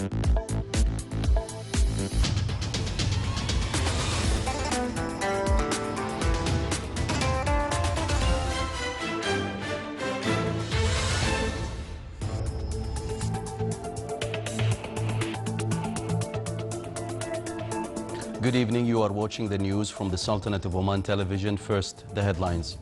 Good evening. You are watching the news from the Sultanate of Oman television. First, the headlines.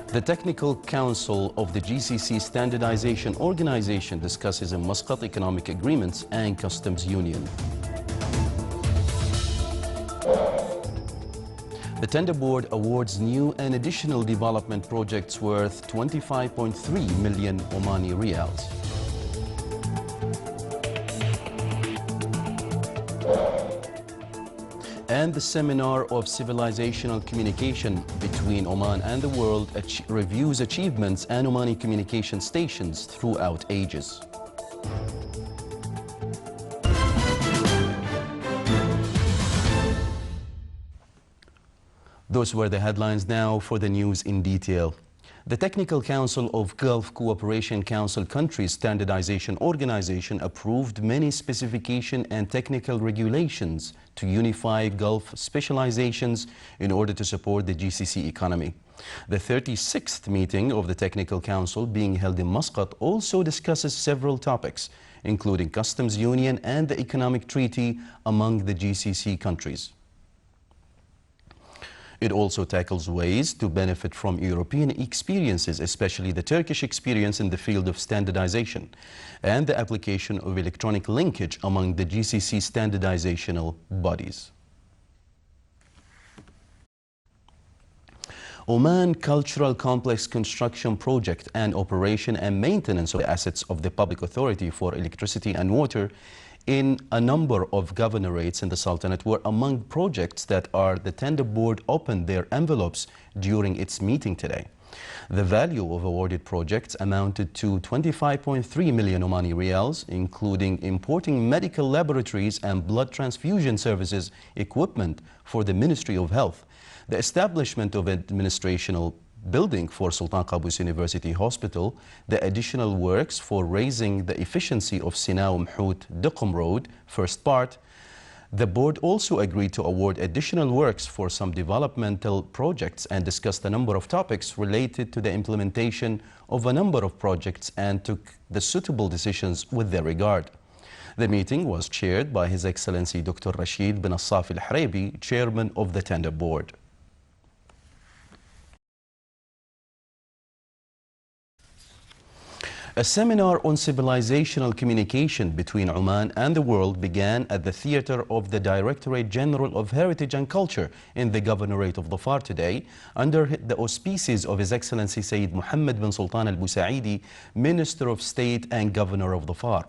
The Technical Council of the GCC Standardization Organization discusses in Muscat economic agreements and customs union. The Tender Board awards new and additional development projects worth 25.3 million Omani riyals. And the Seminar of Civilizational Communication between Oman and the world reviews achievements and Omani communication stations throughout ages. Those were the headlines. Now for the news in detail. The Technical Council of Gulf Cooperation Council Countries Standardization Organization approved many specification and technical regulations to unify Gulf specializations in order to support the GCC economy. The 36th meeting of the Technical Council, being held in Muscat, also discusses several topics, including customs union and the economic treaty among the GCC countries. It also tackles ways to benefit from European experiences, especially the Turkish experience in the field of standardization and the application of electronic linkage among the GCC standardizational bodies. Oman Cultural Complex Construction Project and operation and maintenance of the assets of the Public Authority for Electricity and Water in a number of governorates in the Sultanate were among projects that the Tender Board opened their envelopes during its meeting today. The value of awarded projects amounted to 25.3 million Omani riyals, including importing medical laboratories and blood transfusion services equipment for the Ministry of Health, the establishment of administrational building for Sultan Qaboos University Hospital, the additional works for raising the efficiency of Sinao Mhout Duqm Road, first part. The board also agreed to award additional works for some developmental projects and discussed a number of topics related to the implementation of a number of projects and took the suitable decisions with their regard. The meeting was chaired by His Excellency Dr. Rashid bin Assaf al-Harabi, Chairman of the Tender Board. A seminar on civilizational communication between Oman and the world began at the theater of the Directorate General of Heritage and Culture in the Governorate of Dhofar today, under the auspices of His Excellency Sayyid Mohammed bin Sultan al-Busaidi, Minister of State and Governor of Dhofar.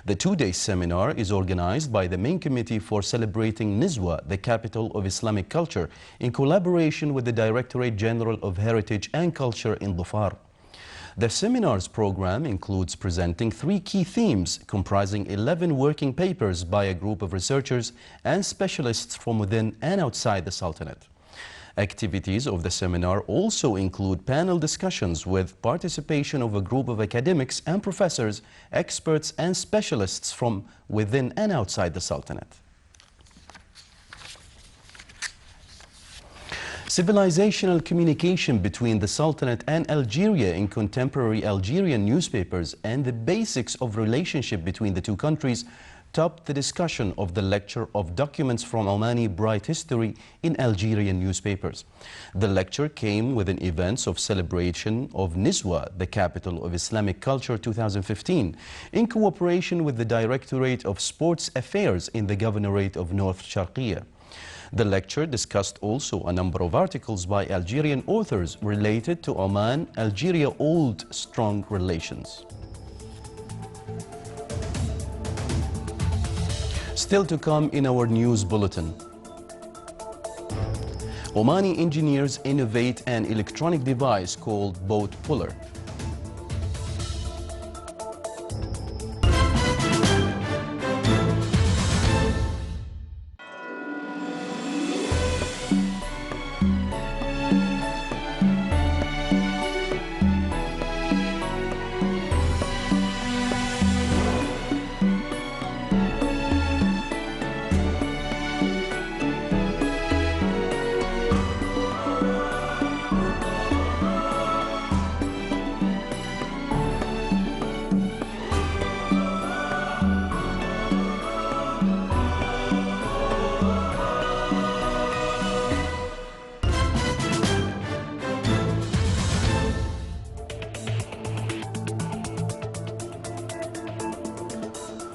The two-day seminar is organized by the Main Committee for Celebrating Nizwa, the capital of Islamic culture, in collaboration with the Directorate General of Heritage and Culture in Dhofar. The seminar's program includes presenting 3 key themes comprising 11 working papers by a group of researchers and specialists from within and outside the Sultanate. Activities of the seminar also include panel discussions with participation of a group of academics and professors, experts and specialists from within and outside the Sultanate. Civilizational communication between the Sultanate and Algeria in contemporary Algerian newspapers and the basics of relationship between the two countries topped the discussion of the lecture of documents from Omani Bright History in Algerian newspapers. The lecture came within events of celebration of Nizwa, the capital of Islamic culture 2015, in cooperation with the Directorate of Sports Affairs in the Governorate of North Sharqiya. The lecture discussed also a number of articles by Algerian authors related to Oman-Algeria old strong relations. Still to come in our news bulletin. Omani engineers innovate an electronic device called boat puller.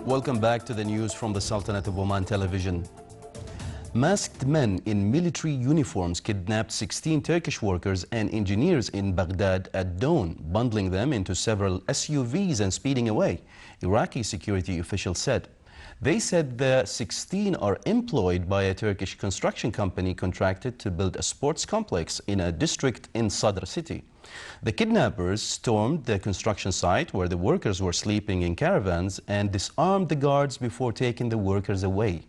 Welcome back to the news from the Sultanate of Oman television. Masked men in military uniforms kidnapped 16 Turkish workers and engineers in Baghdad at dawn, bundling them into several SUVs and speeding away, Iraqi security officials said. They said the 16 are employed by a Turkish construction company contracted to build a sports complex in a district in Sadr city. The kidnappers stormed the construction site where the workers were sleeping in caravans and disarmed the guards before taking the workers away.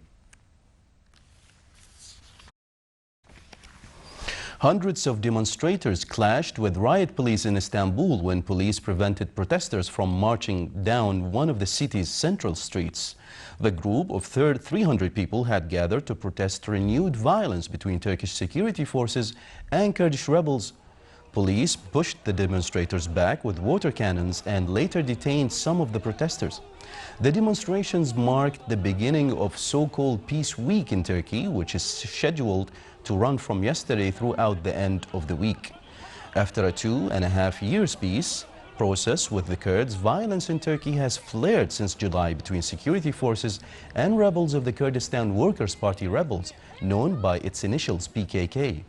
Hundreds of demonstrators clashed with riot police in Istanbul when police prevented protesters from marching down one of the city's central streets. The group of 300 people had gathered to protest renewed violence between Turkish security forces and Kurdish rebels. Police pushed the demonstrators back with water cannons and later detained some of the protesters. The demonstrations marked the beginning of so-called Peace Week in Turkey, which is scheduled to run from yesterday throughout the end of the week. After a 2.5 years peace process with the Kurds, violence in Turkey has flared since July between security forces and rebels of the Kurdistan Workers' Party rebels, known by its initials PKK.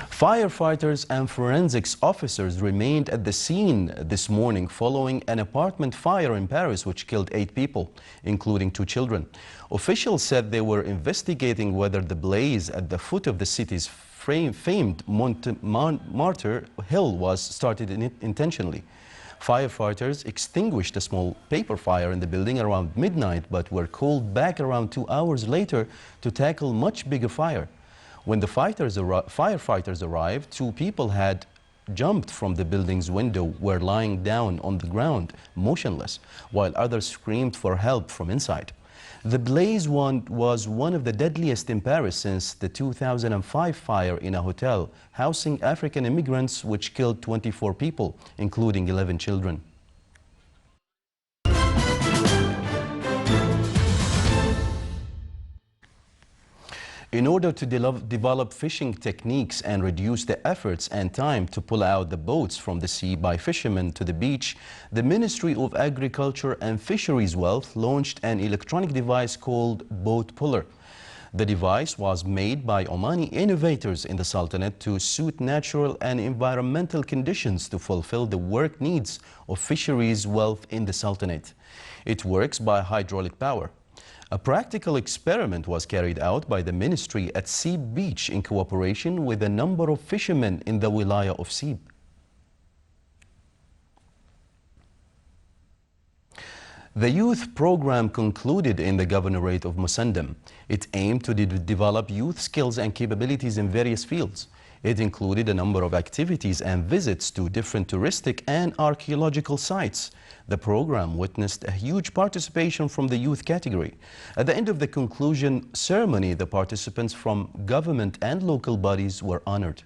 Firefighters and forensics officers remained at the scene this morning following an apartment fire in Paris which killed 8 people, including 2 children. Officials said they were investigating whether the blaze at the foot of the city's famed Montmartre Hill was started intentionally. Firefighters extinguished a small paper fire in the building around midnight but were called back around 2 hours later to tackle much bigger fire. When the firefighters arrived, 2 people had jumped from the building's window, were lying down on the ground, motionless, while others screamed for help from inside. The blaze was one of the deadliest in Paris since the 2005 fire in a hotel housing African immigrants, which killed 24 people, including 11 children. In order to develop fishing techniques and reduce the efforts and time to pull out the boats from the sea by fishermen to the beach, the Ministry of Agriculture and Fisheries Wealth launched an electronic device called Boat Puller. The device was made by Omani innovators in the Sultanate to suit natural and environmental conditions to fulfill the work needs of fisheries wealth in the Sultanate. It works by hydraulic power. A practical experiment was carried out by the ministry at Sib Beach in cooperation with a number of fishermen in the wilaya of Sib. The youth program concluded in the governorate of Musandam. It aimed to develop youth skills and capabilities in various fields. It included a number of activities and visits to different touristic and archaeological sites. The program witnessed a huge participation from the youth category. At the end of the conclusion ceremony, the participants from government and local bodies were honored.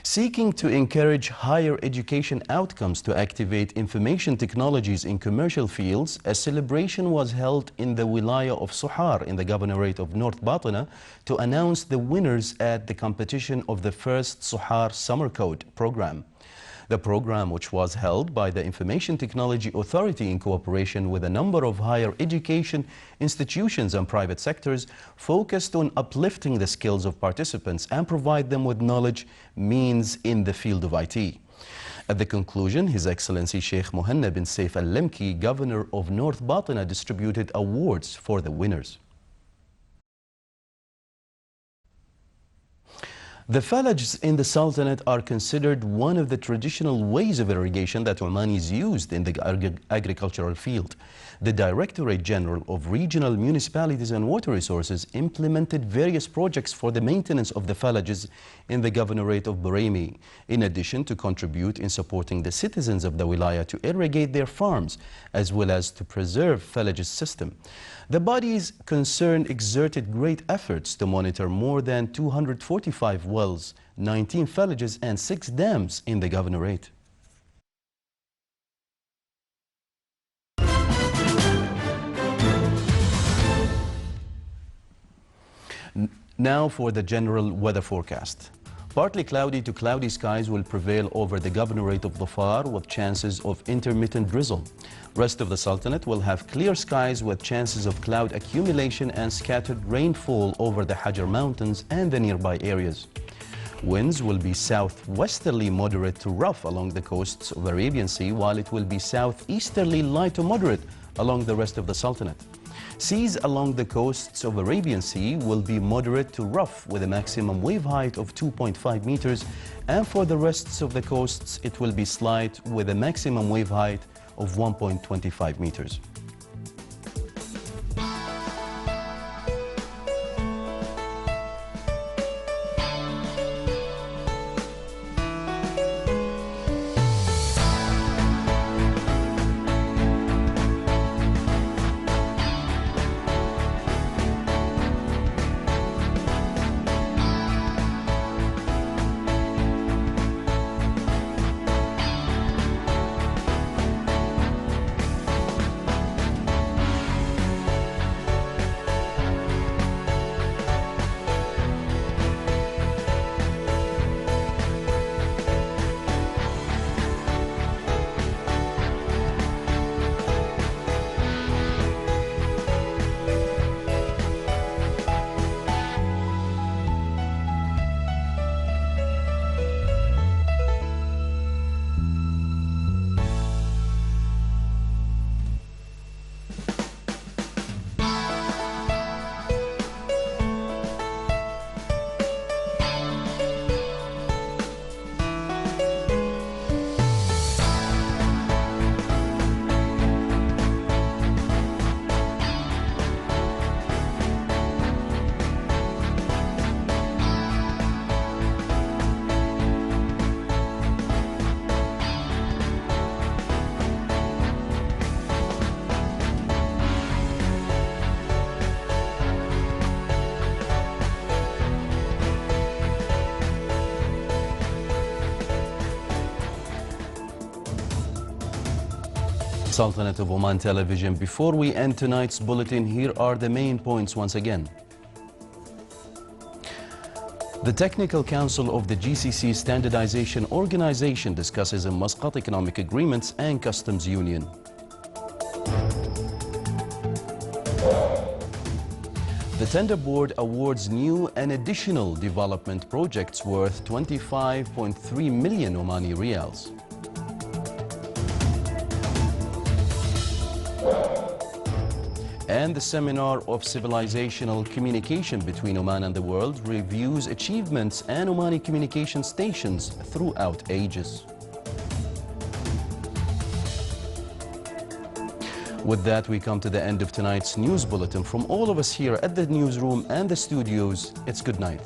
Seeking to encourage higher education outcomes to activate information technologies in commercial fields, a celebration was held in the wilaya of Suhar in the governorate of North Batna to announce the winners at the competition of the first Suhar Summer Code program. The program, which was held by the Information Technology Authority in cooperation with a number of higher education institutions and private sectors, focused on uplifting the skills of participants and provide them with knowledge means in the field of IT. At the conclusion, His Excellency Sheikh Mohanna bin Saif Al-Lemki, Governor of North Batna, distributed awards for the winners. The fallages in the Sultanate are considered one of the traditional ways of irrigation that Omanis used in the agricultural field. The Directorate General of Regional Municipalities and Water Resources implemented various projects for the maintenance of the fallages in the Governorate of Buraymi, in addition to contribute in supporting the citizens of the wilaya to irrigate their farms, as well as to preserve fallages system. The bodies concerned exerted great efforts to monitor more than 245 wells, 19 fallages and 6 dams in the governorate. Now for the general weather forecast. Partly cloudy to cloudy skies will prevail over the governorate of Dhofar with chances of intermittent drizzle. Rest of the Sultanate will have clear skies with chances of cloud accumulation and scattered rainfall over the Hajar Mountains and the nearby areas. Winds will be southwesterly moderate to rough along the coasts of Arabian Sea, while it will be southeasterly light to moderate along the rest of the Sultanate. Seas along the coasts of Arabian Sea will be moderate to rough with a maximum wave height of 2.5 meters, and for the rest of the coasts it will be slight with a maximum wave height of 1.25 meters. Sultanate of Oman Television. Before we end tonight's bulletin, here are the main points once again. The Technical Council of the GCC Standardization Organization discusses in Muscat economic agreements and customs union. The Tender Board awards new and additional development projects worth 25.3 million Omani Riyals. And the Seminar of Civilizational Communication between Oman and the World reviews achievements and Omani communication stations throughout ages. With that, we come to the end of tonight's news bulletin. From all of us here at the newsroom and the studios, it's good night.